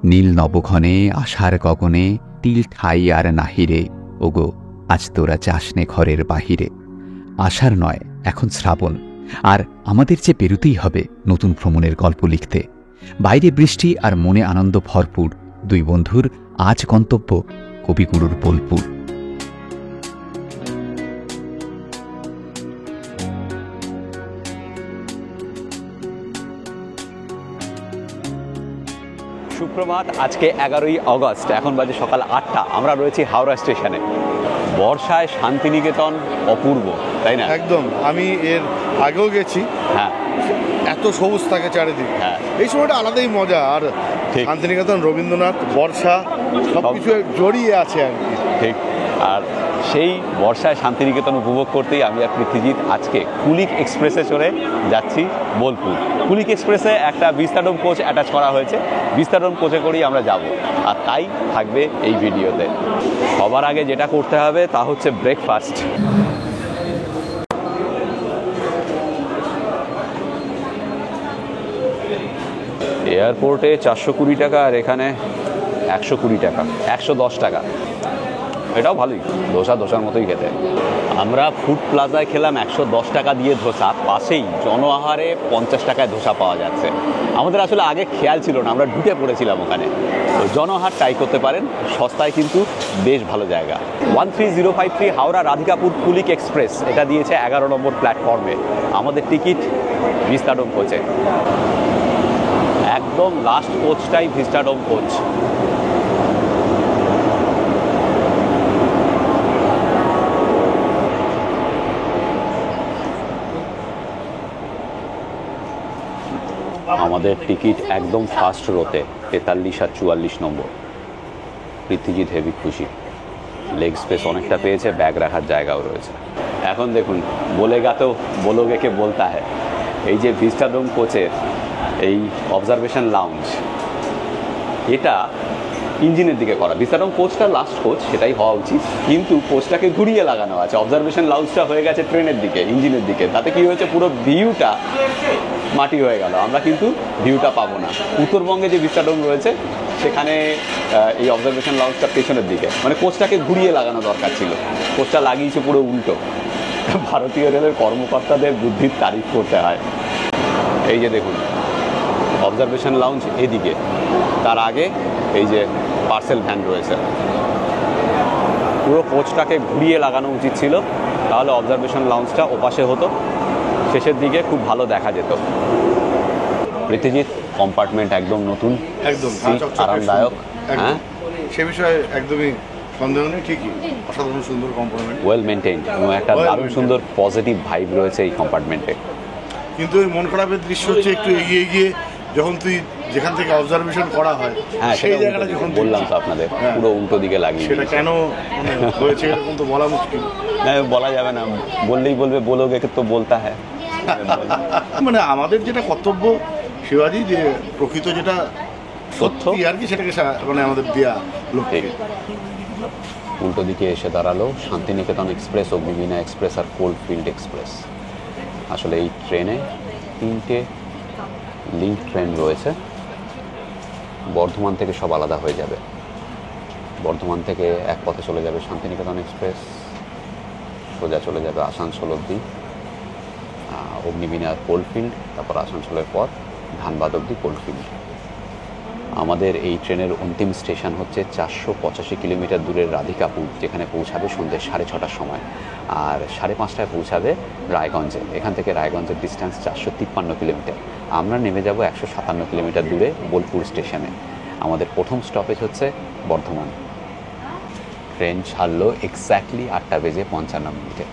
নীল নবঘনে আশার গগনে তিল ঠাই আর নাহিরে, ওগো আজ তোরা যাসনে ঘরের বাহিরে। আষাঢ় নয়, এখন শ্রাবণ, আর আমাদের যে বেরোতেই হবে নতুন ভ্রমণের গল্প লিখতে। বাইরে বৃষ্টি আর মনে আনন্দ ভরপুর। দুই বন্ধুর আজ গন্তব্য কবিগুরুর বোলপুর। সুপ্রভাত, আজকে 11ই অগস্ট, এখন বাজে সকাল 8টা। আমরা রয়েছি হাওড়া স্টেশনে। বর্ষায় শান্তিনিকেতন অপূর্ব, তাই না? একদম, আমি এর আগেও গেছি। হ্যাঁ, এত সবুজ থাকে চারিদিকে। হ্যাঁ, এই সময়টা আলাদাই মজা। আর শান্তিনিকেতন, রবীন্দ্রনাথ, বর্ষা সব কিছু জড়িয়ে আছে আর কি। ঠিক। আর সেই বর্ষায় শান্তিনিকেতন উপভোগ করতেই আমি আর পৃথ্বীজিৎ আজকে কুলিক এক্সপ্রেসে চড়ে যাচ্ছি বোলপুর। কুলিক এক্সপ্রেসে একটা বিস্তাডোম কোচ অ্যাটাচ করা হয়েছে। বিস্তাডোম কোচে করেই আমরা যাব, আর তাই থাকবে এই ভিডিওতে। সবার আগে যেটা করতে হবে তা হচ্ছে ব্রেকফাস্ট। এয়ারপোর্টে 420 টাকা, আর এখানে 120 টাকা, 110 টাকা। এটাও ভালোই, ধোসার মতোই খেতে। আমরা ফুড প্লাজায় খেলাম 110 টাকা দিয়ে ধোসা, পাশেই জন আহারে 50 টাকায় ধোসা পাওয়া যাচ্ছে। আমাদের আসলে আগে খেয়াল ছিল না, আমরা ঢুকে পড়েছিলাম ওখানে। তো জন আহার ট্রাই করতে পারেন, সস্তায় কিন্তু বেশ ভালো জায়গা। 13053 হাওড়া রাধিকাপুর কুলিক এক্সপ্রেস, এটা দিয়েছে 11 নম্বর প্ল্যাটফর্মে। আমাদের টিকিট ভিস্তাডোম কোচে, একদম লাস্ট কোচটাই ভিস্তাডোম কোচ। আমাদের টিকিট একদম ফার্স্ট রোতে, 43 আর 44 নম্বর। পৃথ্বীজিৎ হেভি খুশি, লেগ স্পেস অনেকটা পেয়েছে, ব্যাগ রাখার জায়গাও রয়েছে। এখন দেখুন, বলেগা তো বলোগে কে বলতা হ্যায়। এই যে ভিস্টাডোম কোচের এই অবজারভেশন লাউঞ্জ, এটা ইঞ্জিনের দিকে করা। ভিস্টাডোম কোচটা লাস্ট কোচ, সেটাই হওয়া উচিত, কিন্তু কোচটাকে ঘুরিয়ে লাগানো আছে। অবজারভেশন লাউঞ্জটা হয়ে গেছে ট্রেনের দিকে, ইঞ্জিনের দিকে। তাতে কি হয়েছে, পুরো ভিউটা মাটি হয়ে গেল। আমরা কিন্তু ভিউটা পাবো না। উত্তরবঙ্গে যে ভিস্টাডোম রয়েছে সেখানে এই অবজারভেশন লাউঞ্জটা পেছনের দিকে, মানে কোচটাকে ঘুরিয়ে লাগানো দরকার ছিল। কোচটা লাগিয়েছে পুরো উল্টো। ভারতীয় রেলের কর্মকর্তাদের বুদ্ধির তারিফ করতে হয়। এই যে দেখুন, অবজারভেশন লাউঞ্জ এদিকে, তার আগে এই যে পার্সেল ভ্যান রয়েছে। পুরো কোচটাকে ঘুরিয়ে লাগানো উচিত ছিল, তাহলে অবজারভেশন লাউঞ্জটা ওপাশে হতো, শেষের দিকে খুব ভালো দেখা যেত। পৃথ্বীজিৎ, কম্পার্টমেন্ট একদম নতুন, একদম আরামদায়ক। হ্যাঁ, সে বিষয়ে একদমই সন্দেহ নেই। ঠিকই, অসাধারণ সুন্দর কম্পার্টমেন্ট, ওয়েল মেনটেইনড, এবং একটা দারুণ সুন্দর পজিটিভ ভাইব রয়েছে এই কম্পার্টমেন্টে। কিন্তু ওই মন খারাপের দৃশ্য হচ্ছে একটু এগিয়ে গিয়ে যখন তুই যেখান থেকে অবজারভেশন করা হয়, হ্যাঁ, সেই জায়গাটা যখন বললাম তো আপনাদের, পুরো উল্টো দিকে লাগিয়ে। সেটা কেন হয়েছে এরকম তো বলা মুশকিল। হ্যাঁ, বলা যাবে না, বললেই বলবে বলোগে তো বলতা হ্যাঁ। মানে আমাদের যেটা কর্তব্য শিবাজি, যে প্রকৃত যেটা তথ্য আর কি, সেটাকে মানে আমাদের দেয়া লোককে। উল্টো দিকে এসে দাঁড়ালো শান্তিনিকেতন এক্সপ্রেস, অগ্নিবীণা এক্সপ্রেস আর কোলফিল্ড এক্সপ্রেস। আসলে এই ট্রেনে 3টে লিঙ্ক ট্রেন রয়েছে। বর্ধমান থেকে সব আলাদা হয়ে যাবে। বর্ধমান থেকে এক পথে চলে যাবে শান্তিনিকেতন এক্সপ্রেস, সোজা চলে যাবে আসানসোল অবধি অগ্নিবীণা আর কোলফিল্ড, তারপর আসানসোলের পর ধানবাদ অবধি কোলফিল্ড। আমাদের এই ট্রেনের অন্তিম স্টেশন হচ্ছে 485 কিলোমিটার দূরের রাধিকাপুর, যেখানে পৌঁছাবে সন্ধ্যে 6:30টার সময়, আর 5:30টায় পৌঁছাবে রায়গঞ্জে। এখান থেকে রায়গঞ্জের ডিস্টেন্স 453 কিলোমিটার। আমরা নেমে যাব 157 কিলোমিটার দূরে বোলপুর স্টেশনে। আমাদের প্রথম স্টপেজ হচ্ছে বর্ধমান। ট্রেন ছাড়লো এক্স্যাক্টলি 8:55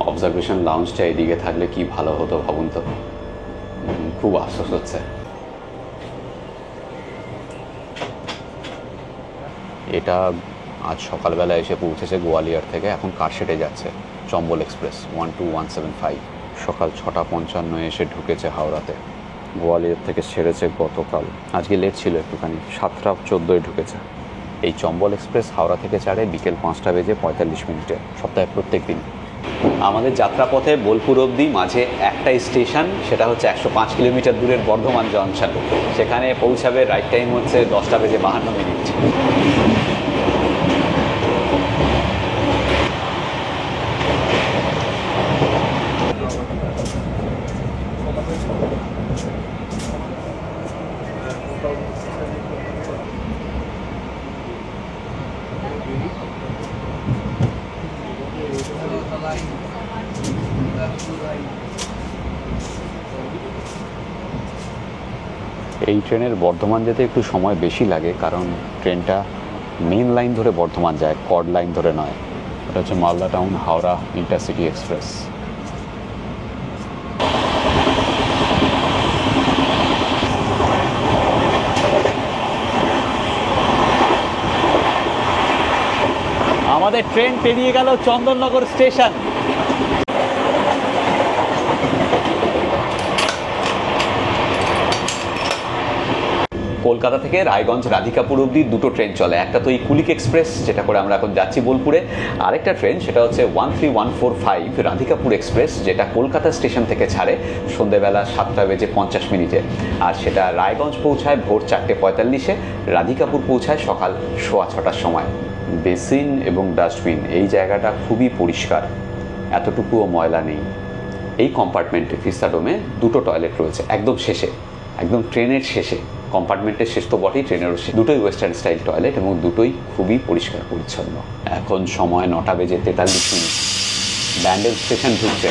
অবজারভেশন লাউঞ্জটা এদিকে থাকলে কি ভালো হতো ভাবুন তো। খুব আফসোস হচ্ছে। এটা আজ সকালবেলা এসে পৌঁছেছে গোয়ালিয়র থেকে, এখন কারশেটে যাচ্ছে। চম্বল এক্সপ্রেস 12175 সকাল 6:55 এসে ঢুকেছে হাওড়াতে। গোয়ালিয়র থেকে ছেড়েছে গতকাল, আজকে লেট ছিল একটুখানি, 7:14 ঢুকেছে। এই চম্বল এক্সপ্রেস হাওড়া থেকে ছাড়ে বিকেল 5:45 সপ্তাহে প্রত্যেক দিন। আমাদের যাত্রাপথে বোলপুর অবধি মাঝে একটাই স্টেশন, সেটা হচ্ছে 105 কিলোমিটার দূরের বর্ধমান জংশন। সেখানে পৌঁছাবে রাইট টাইম হচ্ছে 10:52। এই ট্রেনের বর্ধমান যেতে একটু সময় বেশি লাগে, কারণ ট্রেনটা মেন লাইন ধরে বর্ধমান যায়, কর্ড লাইন ধরে নয়। এটা হচ্ছে Malda town Howrah intercity express. আমাদের ট্রেন পেরিয়ে গেল চন্দননগর স্টেশন। কলকাতা থেকে রায়গঞ্জ রাধিকাপুর অবধি দুটো ট্রেন চলে। একটা তো এই কুলিক এক্সপ্রেস, যেটা করে আমরা এখন যাচ্ছি বোলপুরে। আরেকটা ট্রেন সেটা হচ্ছে 13145 রাধিকাপুর এক্সপ্রেস, যেটা কলকাতা স্টেশন থেকে ছাড়ে সন্ধ্যেবেলা 7:50। আর সেটা রায়গঞ্জ পৌঁছায় ভোর 4:45, রাধিকাপুর পৌঁছায় সকাল 6:15 সময়। বেসিন এবং ডাস্টবিন, এই জায়গাটা খুবই পরিষ্কার, এতটুকুও ময়লা নেই। এই কম্পার্টমেন্টে ভিস্তাডোমে দুটো টয়লেট রয়েছে, একদম শেষে, একদম ট্রেনের শেষে। কম্পার্টমেন্টের শেষ তো বটেই, ট্রেনেরও দুটোই ওয়েস্টার্ন স্টাইল টয়লেট এবং দুটোই খুবই পরিষ্কার পরিচ্ছন্ন। এখন সময় 9:43। ব্যান্ডেল স্টেশন ঢুকছে।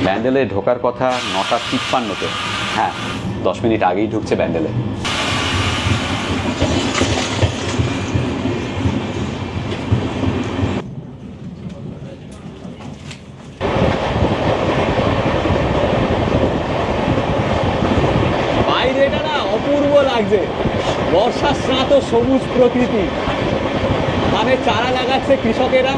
ব্যান্ডেলে ঢোকার কথা 9:53-তে। হ্যাঁ, 10 মিনিট আগেই ঢুকছে ব্যান্ডেলে। বাইরেটা না অপূর্ব লাগছে, বর্ষার স্নাত সবুজ প্রকৃতি, মানে চারা লাগাচ্ছে কৃষকেরা।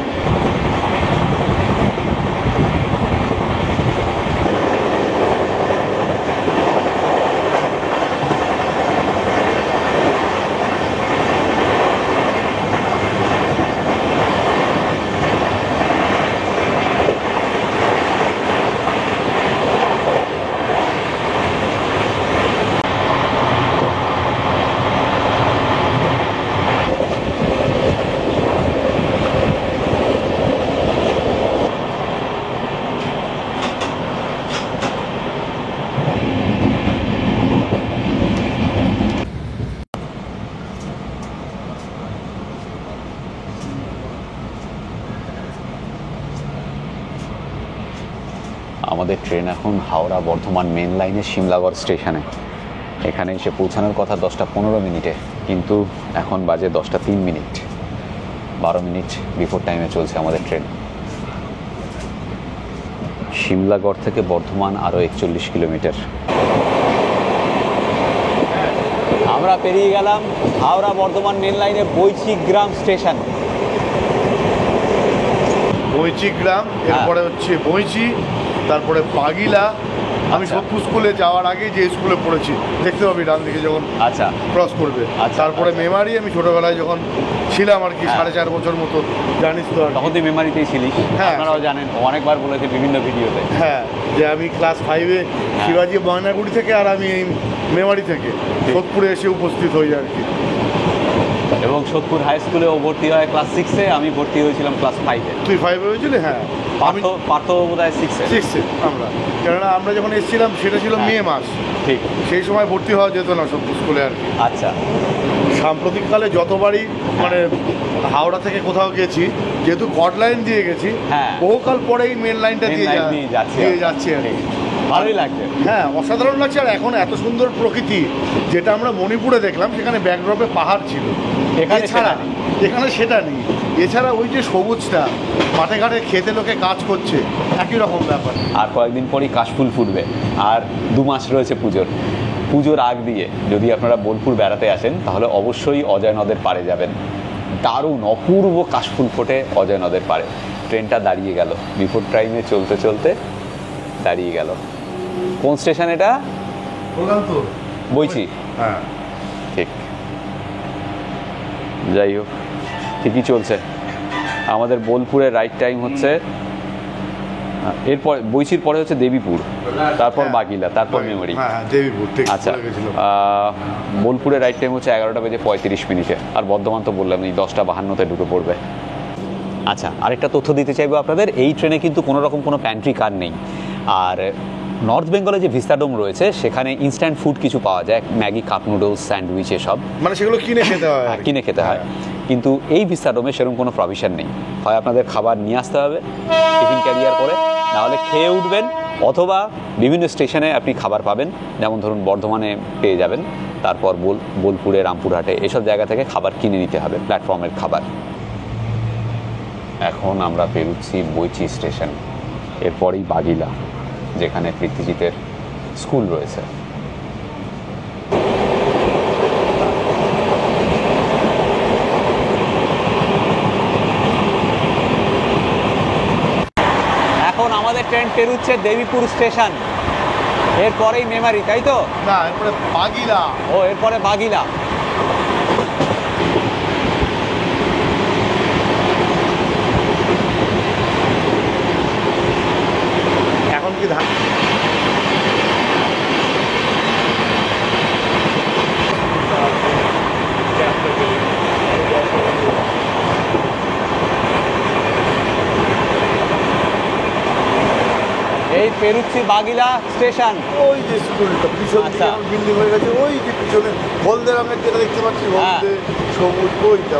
আমাদের ট্রেন এখন হাওড়া বর্ধমান মেন লাইনে সিমলাগড় স্টেশনে। এখানে এসে পৌঁছানোর কথা 10:15, কিন্তু এখন বাজে 10:03। 12 মিনিট বিফোর টাইমে চলছে আমাদের ট্রেন। সিমলাগড় থেকে বর্ধমান আরও 41 কিলোমিটার। আমরা পেরিয়ে গেলাম হাওড়া বর্ধমান মেন লাইনে বৈচিগ্রাম স্টেশন। বৈচিগ্রাম, এরপরে হচ্ছে বৈচি, তারপরে পাগিলা। আমি সোদপুর স্কুলে যাওয়ার আগে যে স্কুলে পড়েছি, দেখতে পাবি ডান দিকে যখন আচ্ছা ক্রস করবে। তারপরে মেমারি, আমি ছোটবেলায় যখন ছিলাম আর কি 4.5 বছর মতো, জানিস তো, তখন তুই মেমারিতেই ছিলিস। হ্যাঁ, আপনারাও জানেন, অনেকবার বলেছে বিভিন্ন ভিডিওতে। হ্যাঁ, যে আমি ক্লাস 5-এ শিবাজি ময়নাগুড়ি থেকে, আর আমি এই মেমারি থেকে সোদপুরে এসে উপস্থিত হই আর কি। এবং সোদপুর হাই স্কুলেও ভর্তি হয় ক্লাস 6-এ, আমি ভর্তি হয়েছিলাম ক্লাস 5-এ। তুই 5-এ হয়েছিলি? হ্যাঁ, পার্থ বোধ হয় 6-এ। আমরা, কেননা আমরা যখন এসেছিলাম সেটা ছিল মে মাস, ঠিক সেই সময় ভর্তি হওয়া যেত না সোদপুর স্কুলে আর কি। আচ্ছা, সাম্প্রতিককালে যতবারই মানে হাওড়া থেকে কোথাও গেছি, যেহেতু কর্ড লাইন দিয়ে গেছি, বহুকাল পরেই মেন লাইনটা দিয়ে যাচ্ছি আর কি। ভালোই লাগছে। হ্যাঁ, অসাধারণ লাগছে। আর এখন এত সুন্দর প্রকৃতি, যেটা আমরা মণিপুরে দেখলাম, সেখানে ব্যাকড্রপে পাহাড় ছিল, এখানে সেটা নেই। এছাড়া ওই যে সবুজটা, মাঠে ঘাটে খেতে লোকে কাজ করছে, একই রকম ব্যাপার। আর কয়েকদিন পরই কাশফুল ফুটবে, আর 2 মাস রয়েছে পুজোর আগ দিয়ে যদি আপনারা বোলপুর বেড়াতে আসেন, তাহলে অবশ্যই অজয় নদের পাড়ে যাবেন। দারুণ অপূর্ব কাশফুল ফোটে অজয় নদের পাড়ে। ট্রেনটা দাঁড়িয়ে গেল, বিফোর টাইমে চলতে চলতে দাঁড়িয়ে গেল। কোন স্টেশন এটা? বইছি। হ্যাঁ, ঠিক। যাই হোক, ঠিকই চলছে। আমাদের বোলপুরের রাইট টাইম হচ্ছে এরপর বইচির পরে হচ্ছে দেবীপুর, তারপর হ্যাঁ। বাগিলা, তারপর মেমোরি। হ্যাঁ, দেবীপুর ঠিক আচ্ছা, বলে গেছিলাম। বোলপুরের রাইট টাইম হচ্ছে 11:35 আর বর্ধমান তো বললাম এই 10:52 ঢুকে পড়বে। আচ্ছা, আরেকটা তথ্য দিতে চাইবো আপনাদের, এই ট্রেনে কিন্তু কোনো রকম কোনো প্যান্ট্রি কার নেই। আর নর্থ বেঙ্গলে যে ভিস্তাডোম রয়েছে সেখানে ইনস্ট্যান্ট ফুড কিছু পাওয়া যায়, ম্যাগি, কাপ নুডলস, স্যান্ডউইচ এসব মানে সেগুলো কিনে খেতে হয় আর কি। কিনে খেতে হয়। কিন্তু এই ভিস্তাডোমে সেরকম কোনো প্রভিশন নেই। হয় আপনাদের খাবার নিয়ে আসতে হবে টিফিন ক্যারিয়ার করে, নাহলে খেয়ে উঠবেন, অথবা বিভিন্ন স্টেশনে আপনি খাবার পাবেন, যেমন ধরুন বর্ধমানে পেয়ে যাবেন, তারপর বোলপুরে, রামপুরহাটে এসব জায়গা থেকে খাবার কিনে নিতে হবে, প্ল্যাটফর্মের খাবার। এখন আমরা পেরুচ্ছি বইচি স্টেশন, এরপরেই বাগিলা, যেখানে পৃথ্বীজিতের স্কুল রয়েছে। এখন আমাদের ট্রেন পেরুচ্ছে দেবীপুর স্টেশন, এরপরেই মেমারি, তাই তো? না, এরপরে বাগিলা। ও, এরপরে বাগিলা। এখন কি ধান এই পেরুচ্ছি বাগিলা স্টেশন। ওই যে স্কুলটা পিছন দিকে আচ্ছা। বিল্ডিং হয়ে গেছে, ওই যে পিছনে হলদে রঙের যেটা দেখতে পাচ্ছি, হ্যাঁ। হলদে সবুজ, ওইটা।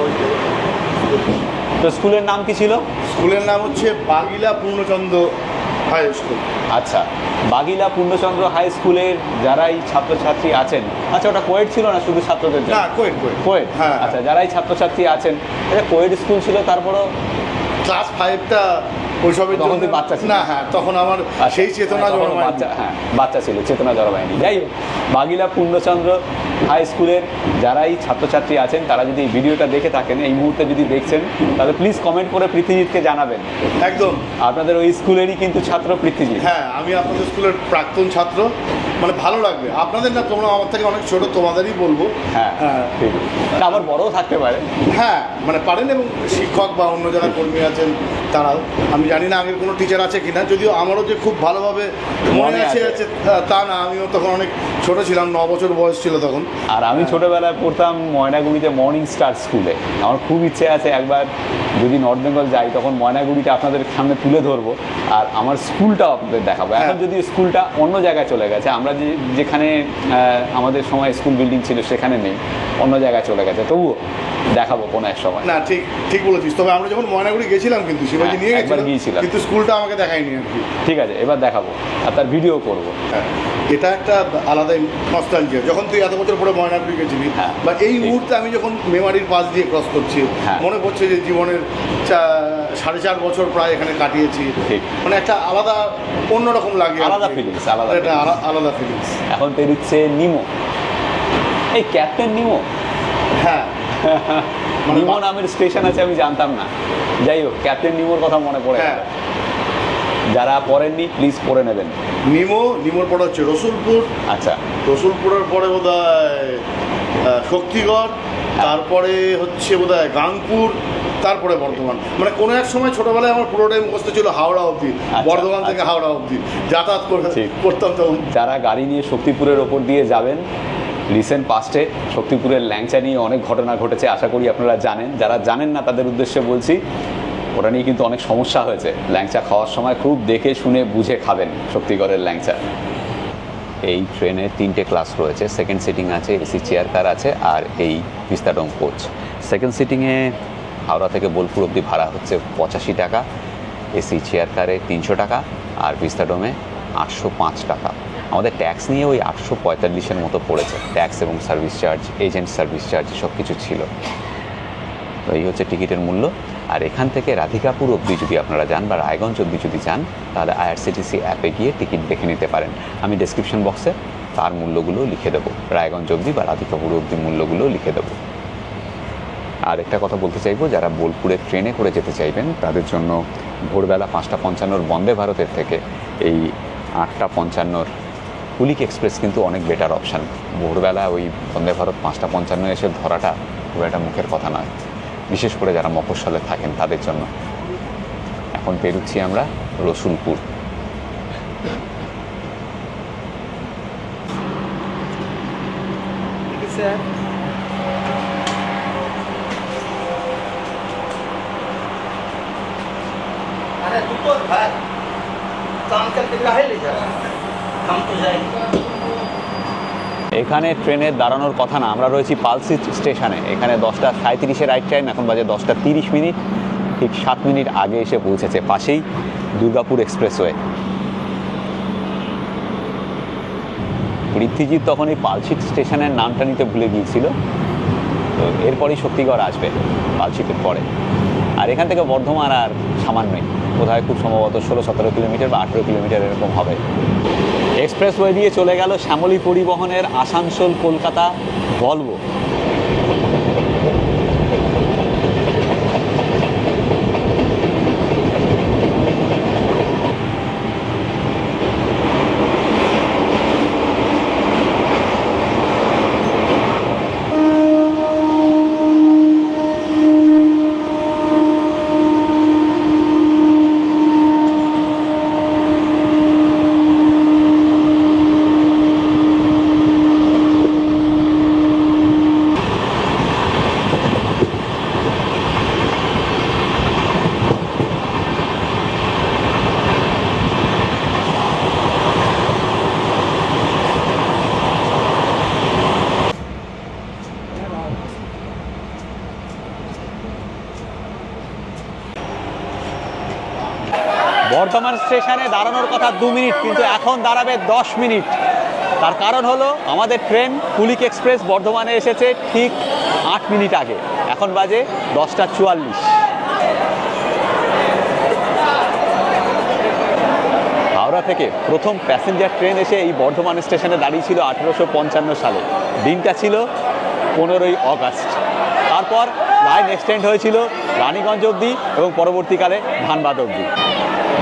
তো স্কুলের নাম কি ছিল? স্কুলের নাম হচ্ছে বাগিলা পূর্ণচন্দ্র হাই স্কুল। আচ্ছা, বাগিলা পূর্ণচন্দ্র হাই স্কুলের যারাই ছাত্রছাত্রী আছেন, আচ্ছা ওটা কোয়েড ছিল না শুধু ছাত্রদের জন্য? না, কোয়েড কোয়েড। কোয়েড, হ্যাঁ। আচ্ছা, যারাই ছাত্রছাত্রী আছেন, এটা কোয়েড স্কুল ছিল। তারপরও ক্লাস 5টা ওইসবের তখন জন্য তুই বাচ্চা ছিলি? না, হ্যাঁ, তখন আমার আচ্ছা, সেই চেতনা তখন জন্মায়নি। বাচ্চা, হ্যাঁ বাচ্চা ছিল, চেতনা জন্মায়নি। যাই হোক, বাগিলা পূর্ণচন্দ্র হাই স্কুলের যারাই ছাত্রছাত্রী আছেন, তারা যদি এই ভিডিওটা দেখে থাকেন, এই মুহূর্তে যদি দেখছেন, তাহলে প্লিজ কমেন্ট করে পৃথ্বীজিৎকে জানাবেন। একদম। আপনাদের ওই স্কুলেরই কিন্তু ছাত্র পৃথ্বীজিৎ। হ্যাঁ, আমি আপনাদের স্কুলের প্রাক্তন ছাত্র। মানে ভালো লাগবে আপনাদের, না তোমরা আমার থেকে অনেক ছোট, তোমাদেরই বলবো। হ্যাঁ, হ্যাঁ। ঠিক। এটা আবার বড়ও থাকতে পারে। হ্যাঁ, মানে পারেন, এবং শিক্ষক বা অন্য যারা কর্মী আছেন তারাও। আমি জানি না আগের কোনো টিচার আছে কিনা, যদিও আমারও যে খুব ভালোভাবে মনে আছে তা না, আমিও তখন অনেক ছোট ছিলাম, 9 বছর বয়স ছিল তখন। আর আমি ছোটবেলায় পড়তাম ময়নাগুড়িতে মর্নিং স্টার স্কুলে। আমার খুব ইচ্ছে আছে একবার যদি নর্থ বেঙ্গল যাই, তখন ময়নাগুড়িটা আপনাদের সামনে তুলে ধরবো, আর আমার স্কুলটাও আপনাদের দেখাবো। এখন যদি স্কুলটা অন্য জায়গায় চলে গেছে, আমরা যেখানে আমাদের সময় স্কুল বিল্ডিং ছিল সেখানে নেই, অন্য জায়গায় চলে গেছে, তবুও দেখাবো কোনো এক সময়। না, ঠিক ঠিক বলেছিস। তবে আমরা যখন ময়নাগুড়ি গেছিলাম কিন্তু শিবাজি নিয়ে একবার গেছিলাম, গিয়েছিলাম। কিন্তু স্কুলটা আমাকে দেখায়নি আর কি। ঠিক আছে, এবার দেখাবো আর তার ভিডিও করবো। হ্যাঁ, এটা একটা আলাদাই নস্টালজিয়া। যখন তুই এত বছর পরে ময়নাগুড়ি গেছিলি, হ্যাঁ, বা এই ঠিক। মুহূর্তে আমি যখন মেমারির পাশ দিয়ে ক্রস করছি, হ্যাঁ। মনে পড়ছে যে জীবনের 4.5 বছর প্রায় এখানে কাটিয়েছি। ঠিক। মানে একটা আলাদা, অন্যরকম লাগে, আলাদা feelings, আলাদা এটা আলাদা ফিলিংস। এখন পেরুচ্ছে নিমো, এই ক্যাপ্টেন নিমো। হ্যাঁ, মানে নিমো নামের স্টেশন আছে, আমি জানতাম না। যাই হোক, ক্যাপ্টেন নিমোর কথা মনে পড়ে গেল। হ্যাঁ। যারা পড়েননি প্লিজ পড়ে নেবেন। নিমোর পরে হচ্ছে রসুলপুর, আচ্ছা, রসুলপুরের পরে বোধহয় শক্তিগড়, তারপরে হচ্ছে বোধহয় গাংপুর, তারপরে বর্ধমান। মানে কোনো এক সময় ছোটবেলায় আমার পুরোটাই মুখস্থ ছিল হাওড়া অবধি, বর্ধমান থেকে আচ্ছা। হাওড়া অবধি যাতায়াত ঠিক। করতাম তখন। যারা গাড়ি নিয়ে শক্তিপুরের ওপর দিয়ে যাবেন, রিসেন্ট পাস্টে শক্তিপুরের ল্যাংচা নিয়ে অনেক ঘটনা ঘটেছে, আশা করি আপনারা জানেন। যারা জানেন না তাদের উদ্দেশ্যে বলছি, ওটা নিয়ে কিন্তু অনেক সমস্যা হয়েছে। ল্যাংচা খাওয়ার সময় খুব দেখে শুনে বুঝে খাবেন শক্তিগড়ের ল্যাংচা। এই ট্রেনে 3টে ক্লাস রয়েছে, সেকেন্ড সিটিং আছে, এসি চেয়ার কার আছে, আর এই ভিস্তাডোম কোচ। সেকেন্ড সিটিংয়ে হাওড়া থেকে বোলপুর অবধি ভাড়া হচ্ছে 85 টাকা, এসি চেয়ার কারে 300 টাকা, আর ভিস্তাডোমে 805 টাকা। আমাদের ট্যাক্স নিয়ে ওই 845-এর মতো পড়েছে, ট্যাক্স এবং service charge, agent service charge সব কিছু ছিল। তো এই হচ্ছে টিকিটের মূল্য। আর এখান থেকে রাধিকাপুর অবধি যদি আপনারা যান বা রায়গঞ্জ অবধি যদি যান, তাহলে আইআরসিটিসি অ্যাপে গিয়ে টিকিট দেখে নিতে পারেন। আমি ডেসক্রিপশন বক্সে তার মূল্যগুলো লিখে দেবো, রায়গঞ্জ অবধি বা রাধিকাপুর অবধি মূল্যগুলো লিখে দেবো। আর একটা কথা বলতে চাইবো, যারা বোলপুরে ট্রেনে করে যেতে চাইবেন তাদের জন্য ভোরবেলা 5:55 বন্দে ভারতের থেকে এই 8:55 কুলিক এক্সপ্রেস কিন্তু অনেক বেটার অপশান। ভোরবেলা ওই বন্দে ভারত 5:55 এসে ধরাটা খুব একটা মুখের কথা নয়, বিশেষ করে যারা মফস্বলে থাকেন তাদের জন্য। এখন পেরুচ্ছি আমরা রসুলপুর। अरे तू तो भाई काम करके काहे ले जा रहा है? हम तो जाएंगे। এখানে ট্রেনের দাঁড়ানোর কথা না, আমরা রয়েছি পালসি স্টেশনে। এখানে 10:37-এ রাইট টাইম, এখন বাজে 10:30। ঠিক 7 মিনিট আগে এসে পৌঁছেছে। পাশেই দুর্গাপুর এক্সপ্রেসওয়ে। পৃথ্বীজিৎ তখন এই পালসি স্টেশনের নামটা নিতে ভুলে গিয়েছিল, তো এরপরই শক্তিগড় আসবে পালসিটের পরে। আর এখান থেকে বর্ধমান আর সামান্যই, কোথায় খুব সম্ভবত 16-17 কিলোমিটার বা 18 কিলোমিটার এরকম হবে। এক্সপ্রেসওয়ে দিয়ে চলে গেল শ্যামলী পরিবহনের আসানসোল কলকাতা ভলভো। বর্ধমান স্টেশনে দাঁড়ানোর কথা 2 মিনিট, কিন্তু এখন দাঁড়াবে 10 মিনিট। তার কারণ হলো আমাদের ট্রেন কুলিক এক্সপ্রেস বর্ধমানে এসেছে ঠিক 8 মিনিট আগে। এখন বাজে 10:44। হাওড়া থেকে প্রথম প্যাসেঞ্জার ট্রেন এসে এই বর্ধমান স্টেশনে দাঁড়িয়েছিল 1855 সালে। দিনটা ছিল 15ই আগস্ট। তারপর লাইন এক্সটেন্ড হয়েছিল রানীগঞ্জ অবধি এবং পরবর্তীকালে ধানবাদ অবধি।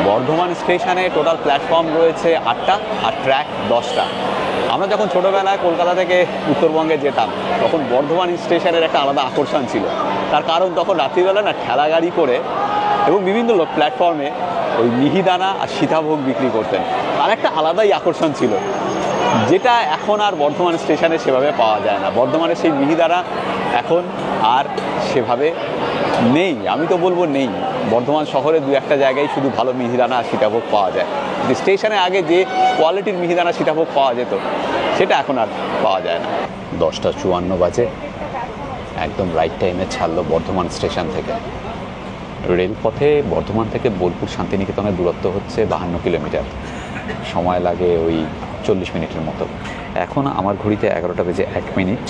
বর্ধমান স্টেশনে টোটাল প্ল্যাটফর্ম রয়েছে 8টা আর ট্র্যাক 10টা। আমরা যখন ছোটোবেলায় কলকাতা থেকে উত্তরবঙ্গে যেতাম, তখন বর্ধমান স্টেশনের একটা আলাদা আকর্ষণ ছিল। তার কারণ তখন রাত্রিবেলা না ঠেলা গাড়ি করে এবং বিভিন্ন প্ল্যাটফর্মে ওই মিহিদানা আর সীতাভোগ বিক্রি করতেন। তার একটা আলাদাই আকর্ষণ ছিল, যেটা এখন আর বর্ধমান স্টেশনে সেভাবে পাওয়া যায় না। বর্ধমানের সেই মিহিদানা এখন আর সেভাবে নেই, আমি তো বলবো নেই। বর্ধমান শহরে 2-1টা জায়গায় শুধু ভালো মিহিদানা আর সীতাভোগ পাওয়া যায়। কিন্তু স্টেশনে আগে যে কোয়ালিটির মিহিদানা সীতাভোগ পাওয়া যেত, সেটা এখন আর পাওয়া যায় না। 10:54 বাজে, একদম রাইট টাইমে ছাড়লো বর্ধমান স্টেশন থেকে। রেলপথে বর্ধমান থেকে বোলপুর শান্তিনিকেতনের দূরত্ব হচ্ছে 52 কিলোমিটার। সময় লাগে ওই 40 মিনিটের মতো। এখন আমার ঘড়িতে 11:01।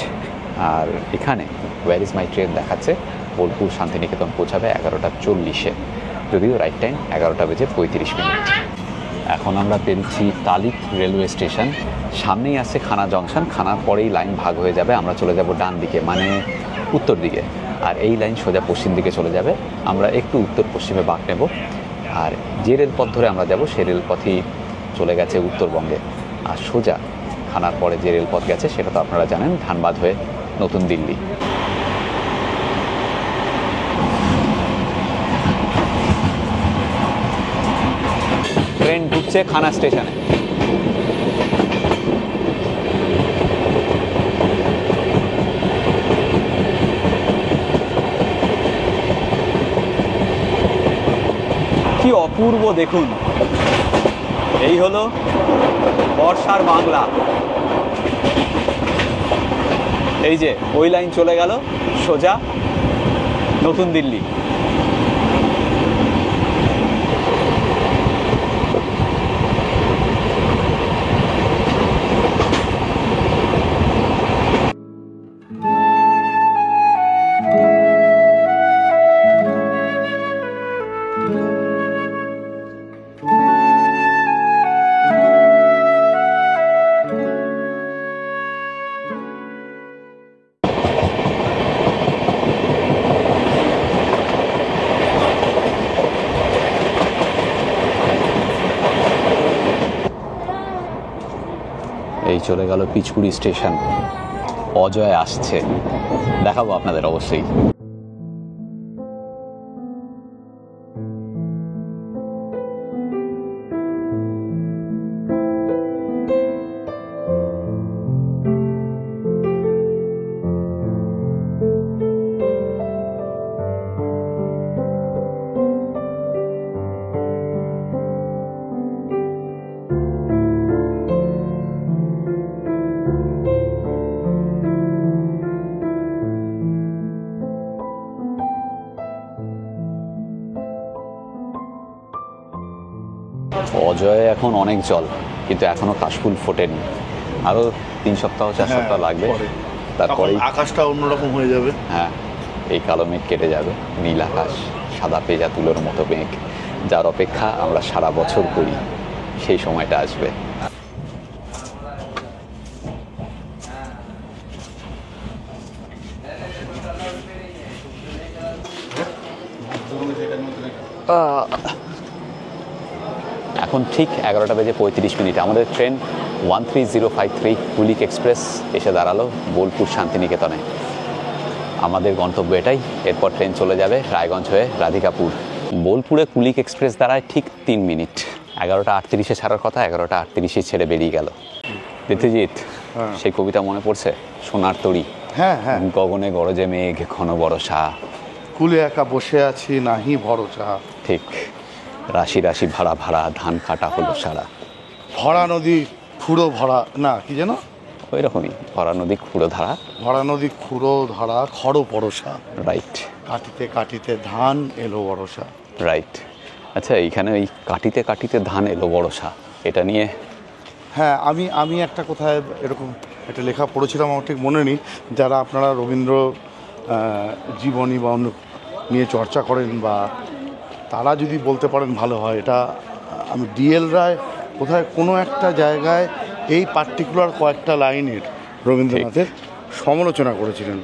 আর এখানে ওয়্যার ইজ মাই ট্রেন দেখাচ্ছে বোলপুর শান্তিনিকেতন পৌঁছাবে 11:40-এ, যদিও রাইট টাইম 11:35। এখন আমরা পেরেছি তালিক রেলওয়ে স্টেশন। সামনেই আছে খানা জংশন। খানার পরেই লাইন ভাগ হয়ে যাবে, আমরা চলে যাব ডান দিকে, মানে উত্তর দিকে। আর এই লাইন সোজা পশ্চিম দিকে চলে যাবে। আমরা একটু উত্তর পশ্চিমে বাঁক নেব। আর যে রেলপথ ধরে আমরা যাব সেই রেলপথই চলে গেছে উত্তরবঙ্গে। আর সোজা খানার পরে যে রেলপথ গেছে সেটা তো আপনারা জানেন, ধানবাদ হয়ে নতুন দিল্লি। ট্রেন ঢুকছে খানা স্টেশনে। কি অপূর্ব দেখুন, এই হলো বর্ষার বাংলা। এই যে ওই লাইন চলে গেল সোজা নতুন দিল্লি। এই চলে গেল পিচকুড়ি স্টেশন। অজয় আসছে, দেখাবো আপনাদের অবশ্যই। অজয়ে এখন অনেক জল, কিন্তু এখনও কাশফুল ফোটেনি। আরও 3 সপ্তাহ 4 সপ্তাহ লাগবে, তারপরেই আকাশটা অন্যরকম হয়ে যাবে। হ্যাঁ, এই কালো মেঘ কেটে যাবে, নীল আকাশ, সাদা পেঁজা তুলোর মতো মেঘ, যার অপেক্ষা আমরা সারা বছর করি, সেই সময়টা আসবে। এখন ঠিক 11টা বেজে 35 মিনিট। আমাদের ট্রেন 13053 কুলিক এক্সপ্রেস এসে দাঁড়ালো বোলপুর শান্তিনিকেতনে। আমাদের গন্তব্য এটাই। এরপর ট্রেন চলে যাবে রায়গঞ্জ হয়ে রাধিকাপুর। বোলপুরে কুলিক এক্সপ্রেস দাঁড়ায় ঠিক 3 মিনিট। 11টা 38-এ ছাড়ার কথা, 11টা 38-এ ছেড়ে বেরিয়ে গেল। ঋতুজিৎ, সেই কবিতা মনে পড়ছে? সোনার তরী। হ্যাঁ হ্যাঁ। গগনে গরজে মেঘ, ঘন বরষা, কুলে একা বসে আছি নাহি ভরসা। ঠিক। রাশি রাশি ভাড়া ভাড়া, ধান কাটা হলো সারা। ভরা নদী খুঁড়ো ভরা, না কি যেন ওই রকমই, ভরা নদী খুঁড়ো ধারা। ভরা নদী খুঁড়ো ধরা খড়ো পরশা। রাইট কাটিতে কাটিতে ধান এলো বরসা। রাইট। আচ্ছা, এইখানে ওই কাটিতে কাটিতে ধান এলো বরষা, এটা নিয়ে হ্যাঁ, আমি একটা কোথায় এরকম একটা লেখা পড়েছিলাম, আমার ঠিক মনে নেই। যারা আপনারা রবীন্দ্র জীবনী বা অন্য নিয়ে চর্চা করেন, বা তারা যদি বলতে পারেন ভালো হয়। এটা আমি ডিএল রায় কোথায় কোনো একটা জায়গায় এই পার্টিকুলার কয়েকটা লাইনের রবীন্দ্রনাথের সমালোচনা করেছিলেন।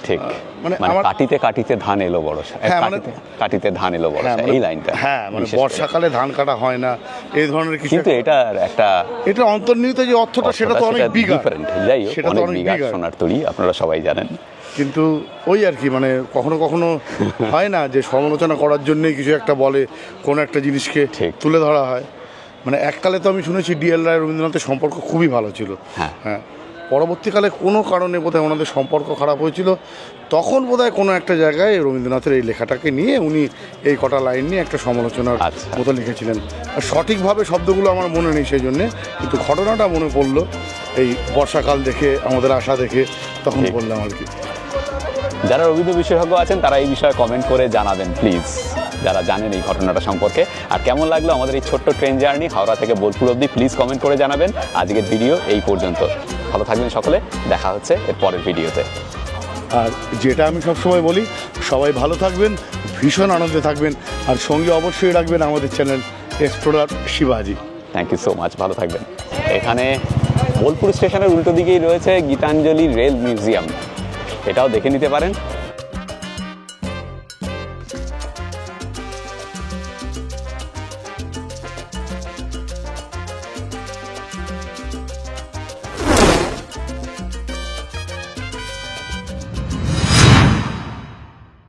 ঠিক, মানে মানে আমার কাটিতে কাটিতে ধান এলো বরষা, হ্যাঁ, মানে কাটিতে ধান এলো বরষা, এই লাইনটা। হ্যাঁ, মানে বিশেষ করে। বর্ষাকালে ধান কাটা হয় না, এই ধরনের কিছু। কিন্তু এটার একটা এটা অন্তর্নিহিত যে অর্থটা, সেটা তো অনেক বিঘা। যাই হোক, সেটা তো অনেক অনেক বিঘা বিঘা। সোনার তরী, আপনারা সবাই জানেন। কিন্তু ওই আর কি, মানে কখনো কখনো হয় না যে সমালোচনা করার জন্যই কিছু একটা বলে, কোনো একটা জিনিসকে ঠিক। তুলে ধরা হয়। মানে এককালে তো আমি শুনেছি ডিএল রায় রবীন্দ্রনাথের সম্পর্ক খুবই ভালো ছিল। হ্যাঁ। হ্যাঁ, পরবর্তীকালে কোনো কারণে বোধহয় ওনাদের সম্পর্ক খারাপ হয়েছিল, তখন বোধহয় কোনো একটা জায়গায় রবীন্দ্রনাথের এই লেখাটাকে নিয়ে উনি এই কটা লাইন নিয়ে একটা সমালোচনার আচ্ছা। মতো লিখেছিলেন। আর সঠিকভাবে শব্দগুলো আমার মনে নেই সেই জন্যে, কিন্তু ঘটনাটা মনে পড়লো এই বর্ষাকাল দেখে, আমাদের আশা দেখে, তখন ঠিক। বললাম আর কি। যারা রবীন্দ্র বিশেষজ্ঞ আছেন তারা এই বিষয়ে কমেন্ট করে জানাবেন প্লিজ, যারা জানেন এই ঘটনাটা সম্পর্কে। আর কেমন লাগলো আমাদের এই ছোট্ট ট্রেন জার্নি হাওড়া থেকে বোলপুর অবধি, প্লিজ কমেন্ট করে জানাবেন। আজকের ভিডিও এই পর্যন্ত। ভালো থাকবেন সকলে, দেখা হচ্ছে এর পরের ভিডিওতে। আর যেটা আমি সবসময় বলি, সবাই ভালো থাকবেন, ভীষণ আনন্দে থাকবেন, আর সঙ্গে অবশ্যই রাখবেন আমাদের চ্যানেল এক্সপ্লোরার শিবাজি। থ্যাংক ইউ সো মাচ, ভালো থাকবেন। এখানে বোলপুর স্টেশনের উল্টো দিকেই রয়েছে গীতাঞ্জলি রেল মিউজিয়াম, এটাও দেখে নিতে পারেন।